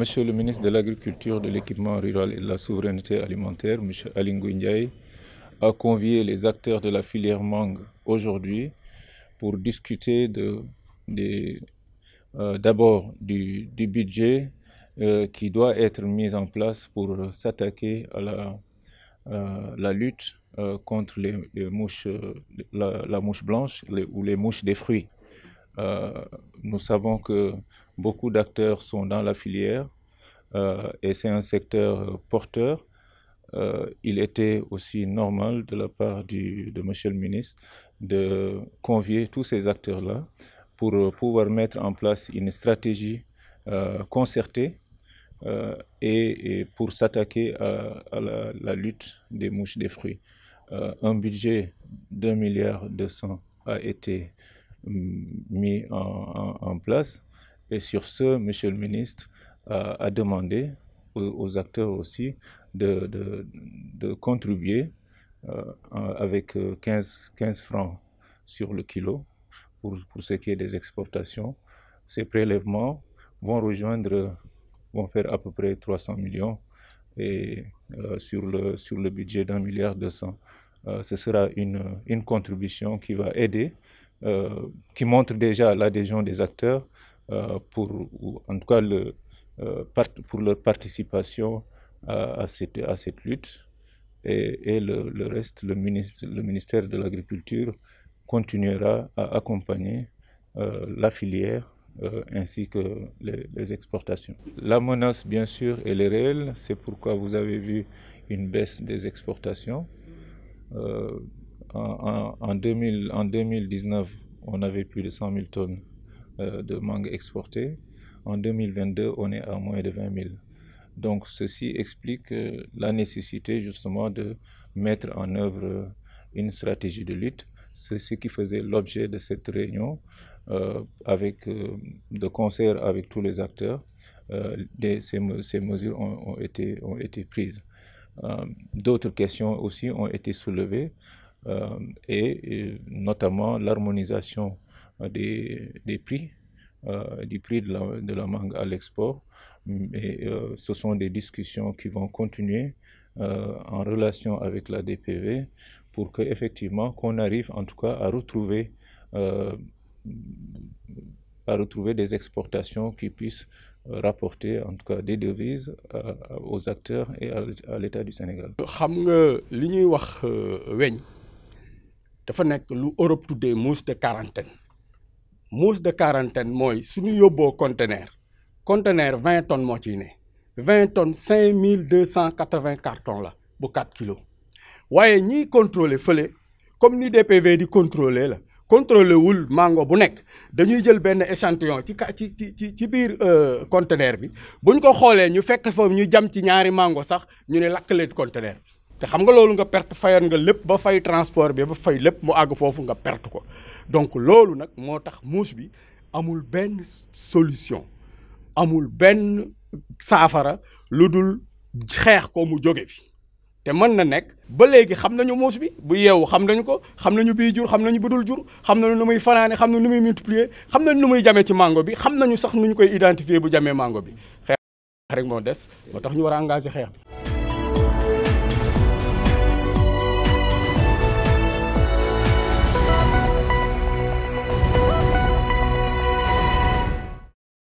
Monsieur le ministre de l'Agriculture, de l'Équipement rural et de la Souveraineté alimentaire, M. Aly Ngouille Ndiaye, a convié les acteurs de la filière mangue aujourd'hui pour discuter d'abord du budget qui doit être mis en place pour s'attaquer à la lutte contre les mouches, la mouche blanche ou les mouches des fruits. Nous savons que beaucoup d'acteurs sont dans la filière et c'est un secteur porteur. Il était aussi normal de la part de Monsieur le ministre de convier tous ces acteurs-là pour pouvoir mettre en place une stratégie concertée et pour s'attaquer à la lutte des mouches des fruits. Un budget d'1,2 milliard a été mis en place et sur ce, Monsieur le ministre a demandé aux acteurs aussi de contribuer avec 15 francs sur le kilo pour ce qui est des exportations. Ces prélèvements vont faire à peu près 300 millions et sur le budget d'1,2 milliard. Ce sera une contribution qui va aider, qui montre déjà l'adhésion des acteurs en tout cas pour leur participation à cette lutte. Et le reste, le ministère de l'Agriculture continuera à accompagner la filière ainsi que les exportations. La menace, bien sûr, elle est réelle. C'est pourquoi vous avez vu une baisse des exportations. En 2019, on avait plus de 100 000 tonnes de mangue exportées. En 2022, on est à moins de 20 000. Donc, ceci explique la nécessité justement de mettre en œuvre une stratégie de lutte. C'est ce qui faisait l'objet de cette réunion de concert avec tous les acteurs. Ces mesures ont été prises. D'autres questions aussi ont été soulevées et notamment l'harmonisation des prix. Du prix de la mangue à l'export. Et ce sont des discussions qui vont continuer en relation avec la DPV pour qu'effectivement qu'on arrive en tout cas à retrouver des exportations qui puissent rapporter en tout cas des devises aux acteurs et à l'État du Sénégal. xam nga li ñuy wax weñ dafa nekk lu Europe tuddee mousse de quarantaine. Mousse de quarantaine mooy suñu yóbboo conteneur 20 tonnes moo ciy ne 20 tonnes 5280 cartons la bu 4 kilos waaye ñiy contrôler fële comme ni DPV di contrôler wul mango bu nekk dañuy jël benn échantillon ci biir conteneur bi buñ ko xoolee ñu fekk fa ñu jam ci ñaari mango sax ñu ne lakk leen conteneur bi te xam nga loolu nga perte fayan nga lépp ba fay transport bi ba fay lépp mu àgg foofu nga perte ko. Donc loolu nag moo tax mouche bi amul benn solution amul benn saafara lu dul xeex ko mu jóge fi te mën na nekk ba léegi xam nañu mouche bi bu yeewu xam nañu ko xam nañu bii jur xam nañu budul jur xam nañu nu muy fanaane xam nañu nu muy multiplier xam nañu nu muy jamee ci mango bi xam nañu sax nu ñu koy identifier bu jamee mango bi xeex rek moo des moo tax ñu war a engagé xeex bi.